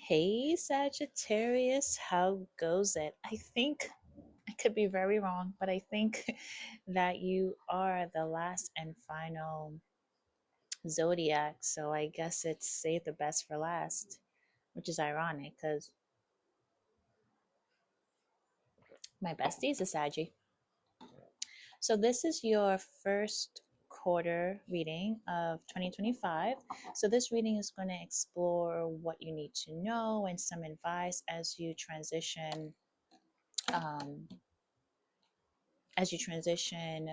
Hey Sagittarius, how goes it? I think I could be very wrong, but I think that you are the last and final zodiac, so I guess it's save the best for last, which is ironic because my bestie is a Saggy. So this is your first quarter reading of 2025. So this reading is going to explore what you need to know and some advice um, as you transition.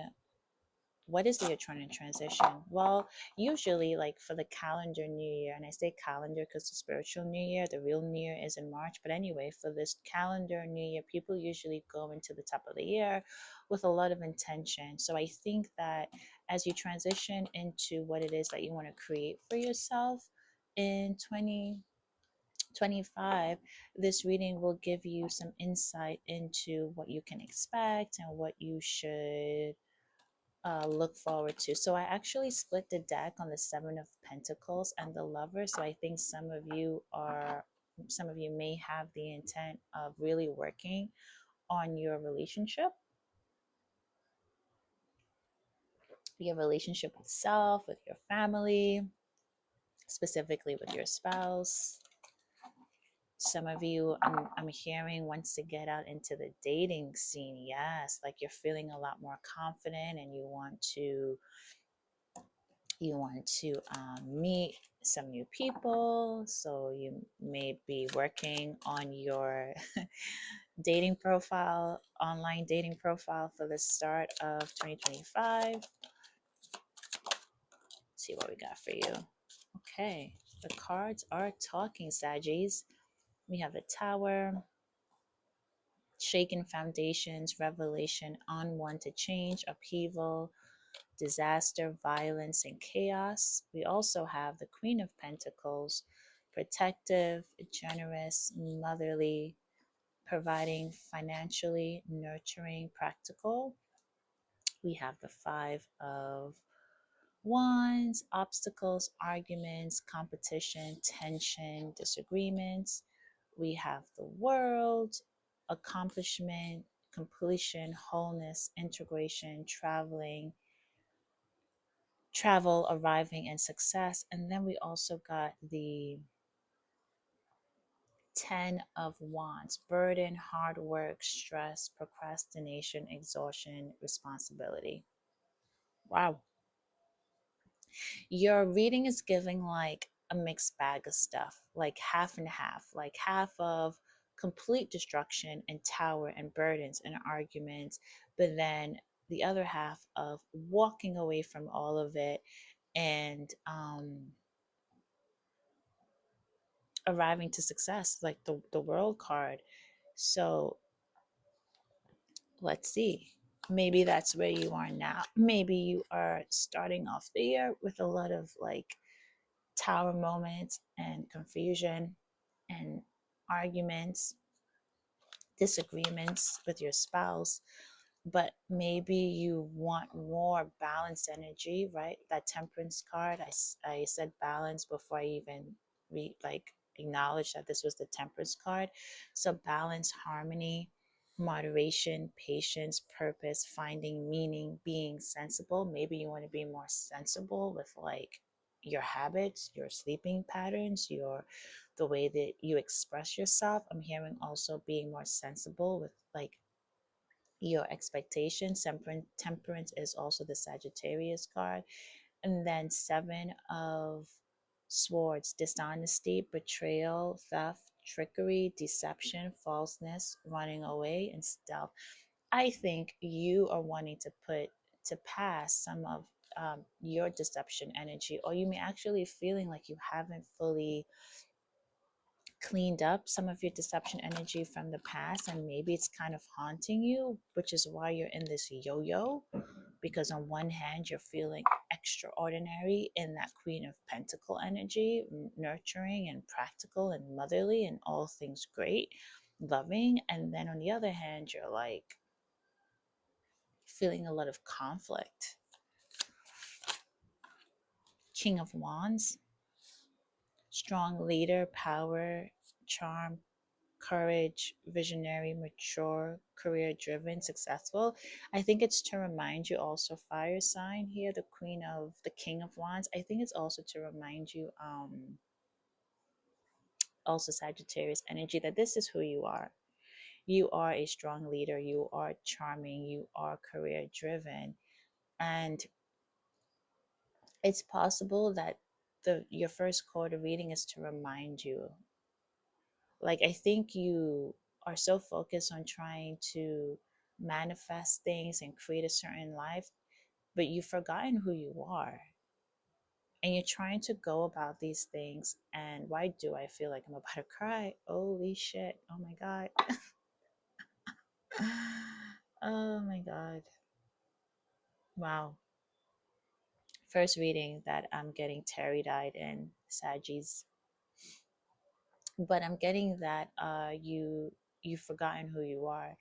What is the you're trying to transition? Well, usually, like for the calendar new year, and I say calendar because the spiritual new year, the real new year is in March. But anyway, for this calendar new year, people usually go into the top of the year with a lot of intention. So I think that as you transition into what it is that you want to create for yourself in 2025, this reading will give you some insight into what you can expect and what you should look forward to. So I actually split the deck on the Seven of Pentacles and the Lover. So I think some of you may have the intent of really working on your relationship with self, with your family, specifically with your spouse. Some of you, I'm hearing, wants to get out into the dating scene. Yes, like you're feeling a lot more confident and you want to meet some new people. So you may be working on your dating profile, online dating profile for the start of 2025. Let's see what we got for you. Okay, the cards are talking, Saggies. We have the Tower, shaken foundations, revelation, unwanted change, upheaval, disaster, violence, and chaos. We also have the Queen of Pentacles, protective, generous, motherly, providing financially, nurturing, practical. We have the Five of Wands, obstacles, arguments, competition, tension, disagreements. We have the World, accomplishment, completion, wholeness, integration, travel, arriving, and success. And then we also got the Ten of Wands, burden, hard work, stress, procrastination, exhaustion, responsibility. Wow. Your reading is giving like a mixed bag of stuff, like half and half, like half of complete destruction and tower and burdens and arguments, but then the other half of walking away from all of it and arriving to success, like the world card. So let's see. Maybe that's where you are now. Maybe you are starting off the year with a lot of like tower moments and confusion and arguments, disagreements with your spouse, but maybe you want more balanced energy, right? That temperance card, I said balance before I even acknowledge that this was the temperance card. So balance, harmony, moderation, patience, purpose, finding meaning, being sensible. Maybe you want to be more sensible with like your habits, your sleeping patterns, the way that you express yourself. I'm hearing also being more sensible with like your expectations. Temperance is also the Sagittarius card. And then Seven of Swords, dishonesty, betrayal, theft, trickery, deception, falseness, running away, and stealth. I think you are wanting to put to pass some of your deception energy, or you may actually feeling like you haven't fully cleaned up some of your deception energy from the past, and maybe it's kind of haunting you, which is why you're in this yo-yo, because on one hand you're feeling extraordinary in that Queen of Pentacle energy, nurturing and practical and motherly and all things great, loving, and then on the other hand you're like feeling a lot of conflict. King of Wands, strong leader, power, charm, courage, visionary, mature, career driven, successful. I think it's to remind you also, fire sign here, the king of wands. I think it's also to remind you, also Sagittarius energy, that this is who you are. You are a strong leader, you are charming, you are career driven. And it's possible that your first quarter reading is to remind you. Like, I think you are so focused on trying to manifest things and create a certain life, but you've forgotten who you are. And you're trying to go about these things. And why do I feel like I'm about to cry? Holy shit. Oh my God. Oh my God. Wow. First reading that I'm getting teary-eyed in, Saggies. But I'm getting that you've forgotten who you are.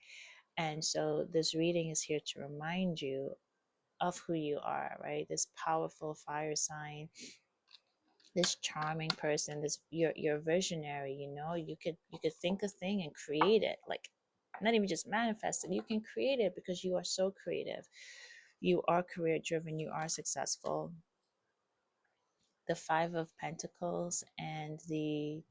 And so this reading is here to remind you of who you are, right? This powerful fire sign, this charming person, this you're visionary, you could think a thing and create it. Like, not even just manifest it, you can create it because you are so creative. You are career driven, you are successful. The Five of Pentacles and the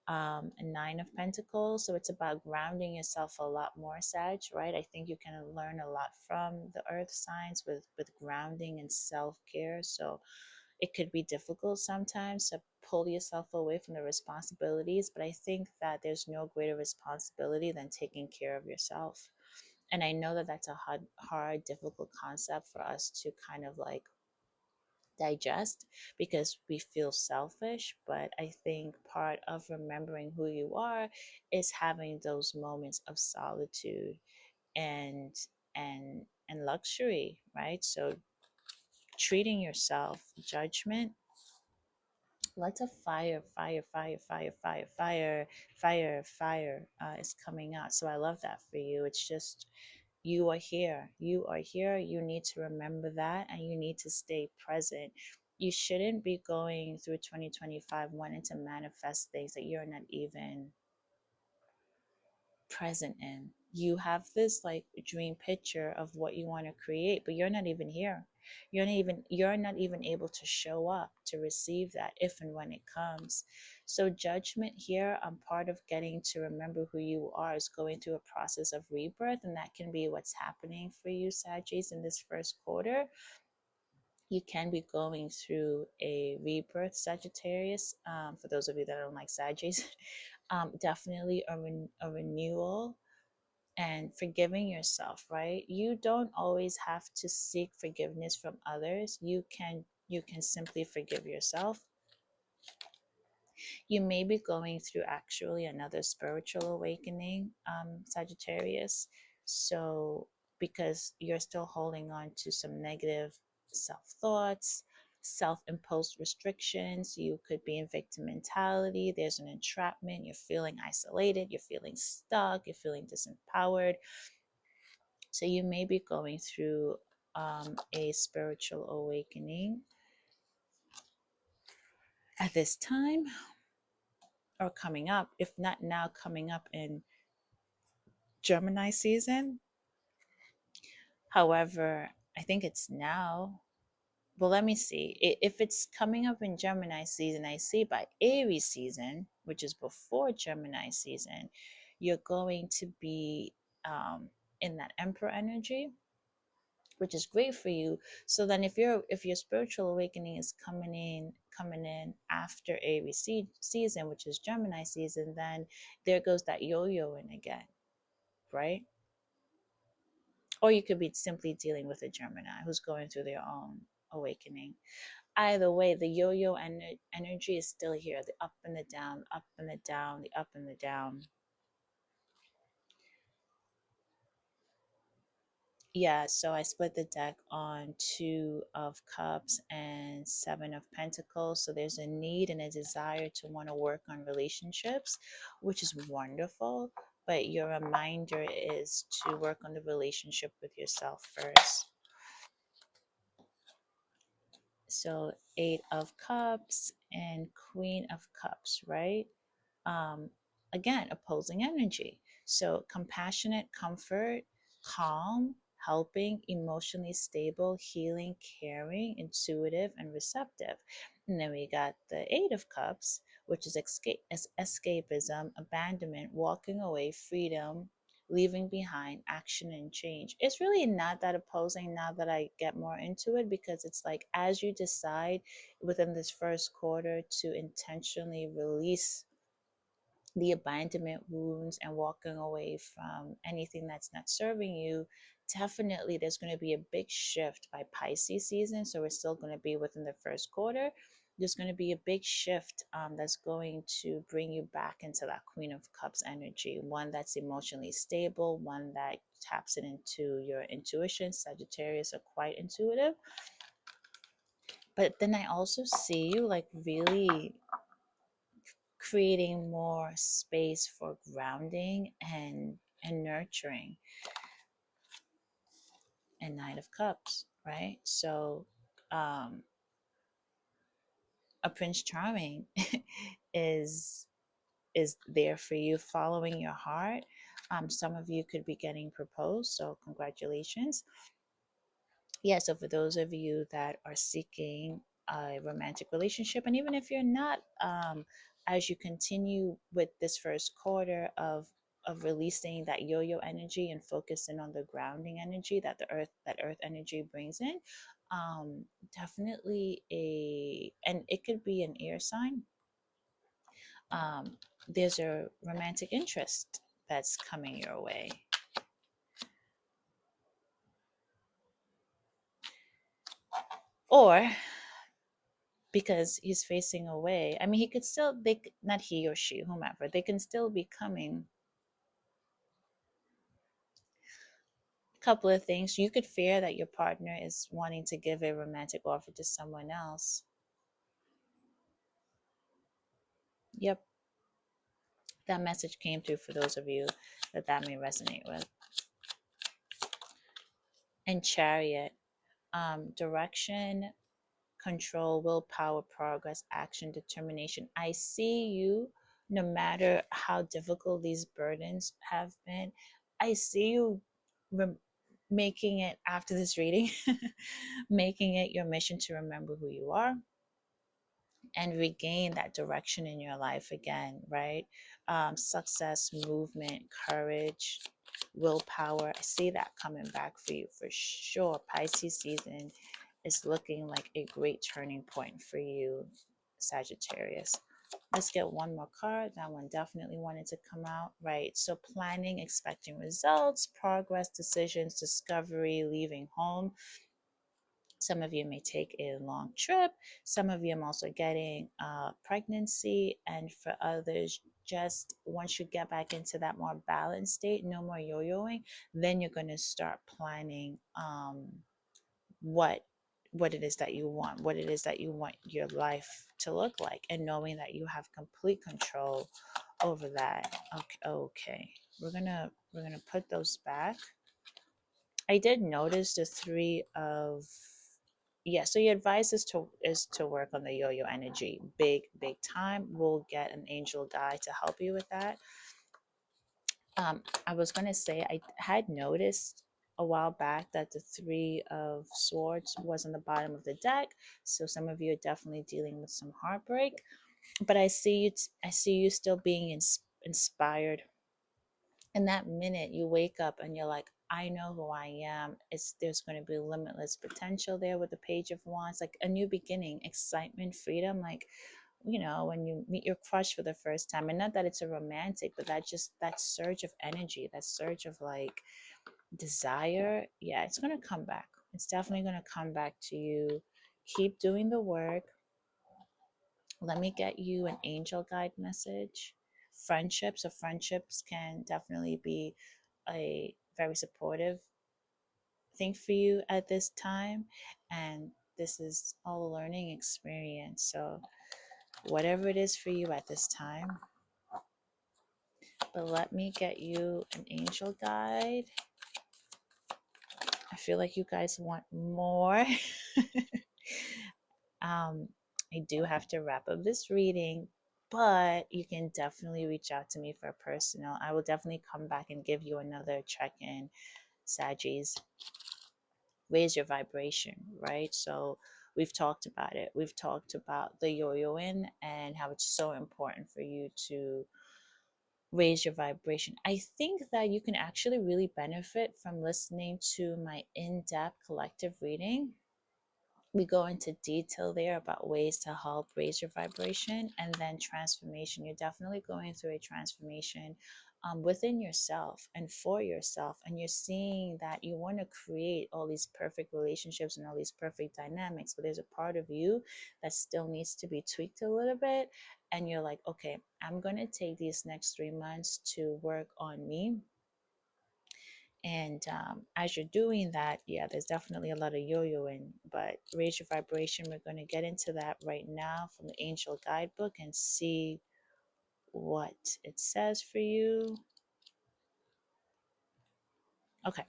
Nine of Pentacles. So it's about grounding yourself a lot more, Sag, right? I think you can learn a lot from the earth signs with grounding and self-care. So it could be difficult sometimes to pull yourself away from the responsibilities, but I think that there's no greater responsibility than taking care of yourself. And I know that that's a hard, difficult concept for us to kind of like digest because we feel selfish. But I think part of remembering who you are is having those moments of solitude and and luxury, right? So treating yourself, judgment, lots of fire is coming out. So I love that for you. It's just, you are here. You are here. You need to remember that, and you need to stay present. You shouldn't be going through 2025 wanting to manifest things that you're not even present in. You have this like dream picture of what you want to create, but you're not even here. You're not even able to show up to receive that if and when it comes. So judgment here, part of getting to remember who you are is going through a process of rebirth, and that can be what's happening for you, Saggies, in this first quarter. You can be going through a rebirth, Sagittarius. For those of you that don't like Saggies, definitely a renewal and forgiving yourself, right? You don't always have to seek forgiveness from others. You can simply forgive yourself. You may be going through actually another spiritual awakening, Sagittarius. So, because you're still holding on to some negative self thoughts, self imposed restrictions, you could be in victim mentality. There's an entrapment. You're feeling isolated. You're feeling stuck. You're feeling disempowered. So, you may be going through a spiritual awakening at this time, or coming up, if not now, coming up in Gemini season. However, I think it's now. Well, let me see. If it's coming up in Gemini season, I see by Aries season, which is before Gemini season, you're going to be in that Emperor energy, which is great for you. So then, if your spiritual awakening is coming in after Aries season, which is Gemini season, then there goes that yo-yoing again, right? Or you could be simply dealing with a Gemini who's going through their own awakening. Either way, the yo-yo energy is still here, the up and the down, up and the down, the up and the down. Yeah, so I split the deck on Two of Cups and Seven of Pentacles. So there's a need and a desire to want to work on relationships, which is wonderful. But your reminder is to work on the relationship with yourself first. So Eight of Cups and Queen of Cups, right? again, opposing energy. So compassionate, comfort, calm, helping, emotionally stable, healing, caring, intuitive, and receptive. And then we got the Eight of Cups, which is escapism, abandonment, walking away, freedom, leaving behind, action, and change. It's really not that opposing now that I get more into it, because it's like as you decide within this first quarter to intentionally release the abandonment wounds and walking away from anything that's not serving you, definitely there's going to be a big shift by Pisces season. So we're still going to be within the first quarter. There's going to be a big shift that's going to bring you back into that Queen of Cups energy, one that's emotionally stable, one that taps it into your intuition. Sagittarius are quite intuitive. But then I also see you like really creating more space for grounding and nurturing. And Knight of Cups, right? So a Prince Charming is is there for you, following your heart. Some of you could be getting proposed, so congratulations. Yeah, so for those of you that are seeking a romantic relationship, and even if you're not, as you continue with this first quarter of releasing that yo-yo energy and focusing on the grounding energy that earth energy brings in, definitely and it could be an air sign. There's a romantic interest that's coming your way. Or because he's facing away. I mean, he could still, not he or she, whomever, they can still be coming. A couple of things. You could fear that your partner is wanting to give a romantic offer to someone else. Yep. That message came through for those of you that may resonate with. And Chariot, direction, control, willpower, progress, action, determination. I see you, no matter how difficult these burdens have been, I see you making it after this reading, making it your mission to remember who you are and regain that direction in your life again, right? Success, movement, courage, willpower. I see that coming back for you for sure. Pisces season is looking like a great turning point for you, Sagittarius. Let's get one more card. That one definitely wanted to come out, right? So planning, expecting results, progress, decisions, discovery, leaving home. Some of you may take a long trip. Some of you I'm also getting pregnancy. And for others, just once you get back into that more balanced state, no more yo-yoing, then you're going to start planning what it is that you want, what it is that you want your life to look like, and knowing that you have complete control over that. Okay. We're gonna put those back. I did notice the three of, yeah, so your advice is to work on the yo-yo energy big time. We'll get an angel guide to help you with that. I was going to say, I had noticed a while back that the Three of Swords was on the bottom of the deck. So some of you are definitely dealing with some heartbreak. But I see you. I see you still being inspired. In that minute, you wake up and you're like, I know who I am. There's going to be limitless potential there with the Page of Wands, like a new beginning, excitement, freedom, like, you know, when you meet your crush for the first time. And not that it's a romantic, but that surge of energy, that surge of like desire. Yeah, it's going to come back. It's definitely going to come back to you. Keep doing the work. Let me get you an angel guide message. Friendships. So friendships can definitely be a very supportive thing for you at this time. And this is all a learning experience. So whatever it is for you at this time. But let me get you an angel guide. I feel like you guys want more. I do have to wrap up this reading, But you can definitely reach out to me for a personal. I will definitely come back and give you another check in, Saggies. Raise your vibration, right? So we've talked about it. We've talked about the yo-yoing and how it's so important for you to raise your vibration. I think that you can actually really benefit from listening to my in-depth collective reading. We go into detail there about ways to help raise your vibration, and then transformation. You're definitely going through a transformation within yourself and for yourself, and you're seeing that you want to create all these perfect relationships and all these perfect dynamics, but there's a part of you that still needs to be tweaked a little bit. And you're like, okay, I'm going to take these next 3 months to work on me. And as you're doing that, yeah, there's definitely a lot of yo-yoing, but raise your vibration. We're going to get into that right now from the Angel Guidebook and see what it says for you. Okay,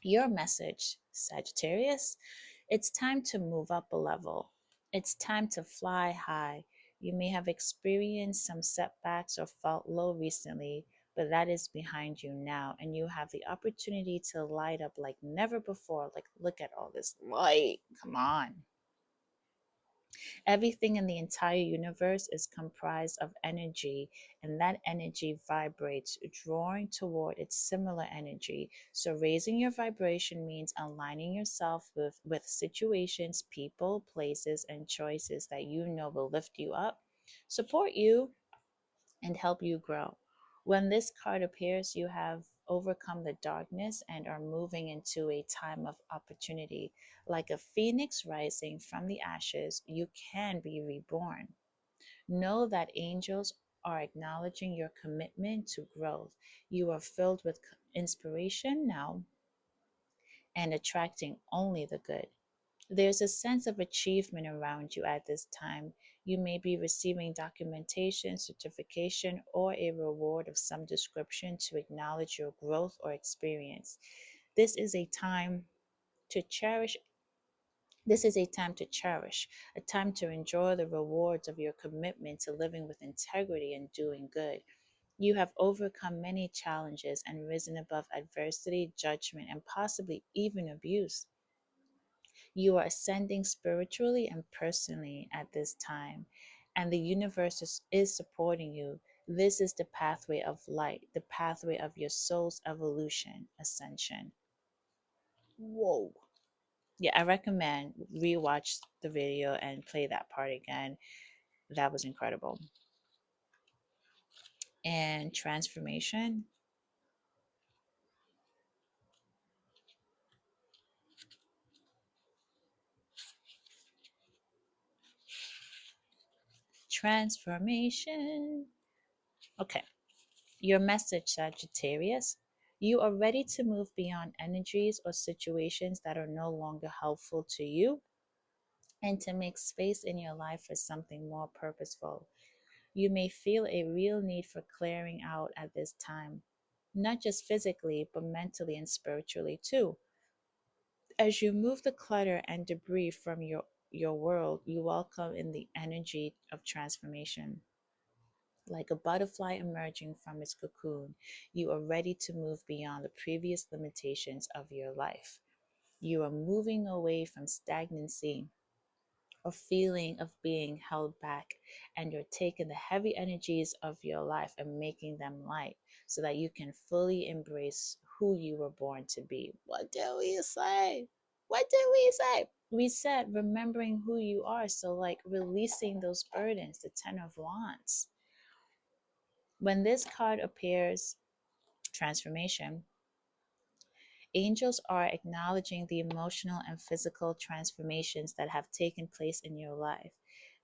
your message, Sagittarius. It's time to move up a level. It's time to fly high. You may have experienced some setbacks or felt low recently, but that is behind you now, and you have the opportunity to light up like never before. Like, look at all this light. Come on. Everything in the entire universe is comprised of energy, and that energy vibrates, drawing toward its similar energy. So, raising your vibration means aligning yourself with situations, people, places, and choices that you know will lift you up, support you, and help you grow. When this card appears, you have overcome the darkness and are moving into a time of opportunity. Like a phoenix rising from the ashes, you can be reborn. Know that angels are acknowledging your commitment to growth. You are filled with inspiration now and attracting only the good. There's a sense of achievement around you at this time. You may be receiving documentation, certification, or a reward of some description to acknowledge your growth or experience. This is a time to cherish. This is a time to cherish, a time to enjoy the rewards of your commitment to living with integrity and doing good. You have overcome many challenges and risen above adversity, judgment, and possibly even abuse. You are ascending spiritually and personally at this time, and the universe is supporting you. This is the pathway of light, the pathway of your soul's evolution, ascension. Whoa. Yeah, I recommend rewatch the video and play that part again. That was incredible. And transformation. Transformation. Okay. Your message, Sagittarius. You are ready to move beyond energies or situations that are no longer helpful to you and to make space in your life for something more purposeful. You may feel a real need for clearing out at this time, not just physically, but mentally and spiritually too. As you move the clutter and debris from your world, you welcome in the energy of transformation. Like a butterfly emerging from its cocoon, you are ready to move beyond the previous limitations of your life. You are moving away from stagnancy or feeling of being held back, and you're taking the heavy energies of your life and making them light so that you can fully embrace who you were born to be. What do we say? What did we say? We said remembering who you are. So, like releasing those burdens, the Ten of Wands. When this card appears, transformation, angels are acknowledging the emotional and physical transformations that have taken place in your life.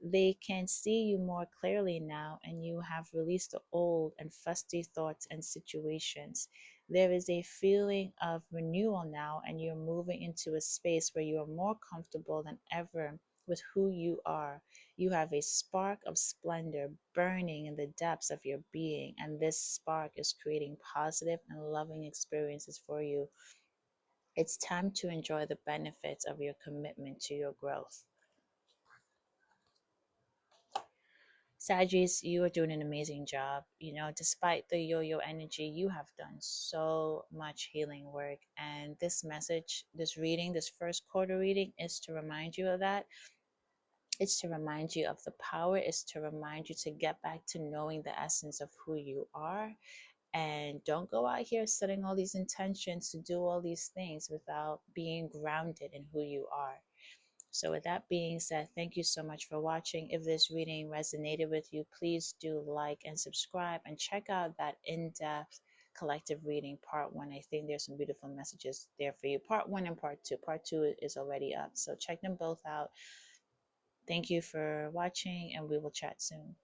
They can see you more clearly now, and you have released the old and fusty thoughts and situations. There is a feeling of renewal now, and you're moving into a space where you are more comfortable than ever with who you are. You have a spark of splendor burning in the depths of your being, and this spark is creating positive and loving experiences for you. It's time to enjoy the benefits of your commitment to your growth. Sagittarius, you are doing an amazing job. You know, despite the yo-yo energy, you have done so much healing work. And this message, this reading, this first quarter reading is to remind you of that. It's to remind you of the power. It's to remind you to get back to knowing the essence of who you are. And don't go out here setting all these intentions to do all these things without being grounded in who you are. So with that being said, thank you so much for watching. If this reading resonated with you, please do like and subscribe, and check out that in-depth collective reading part 1. I think there's some beautiful messages there for you. Part 1 and part 2. Part 2 is already up, so check them both out. Thank you for watching, and we will chat soon.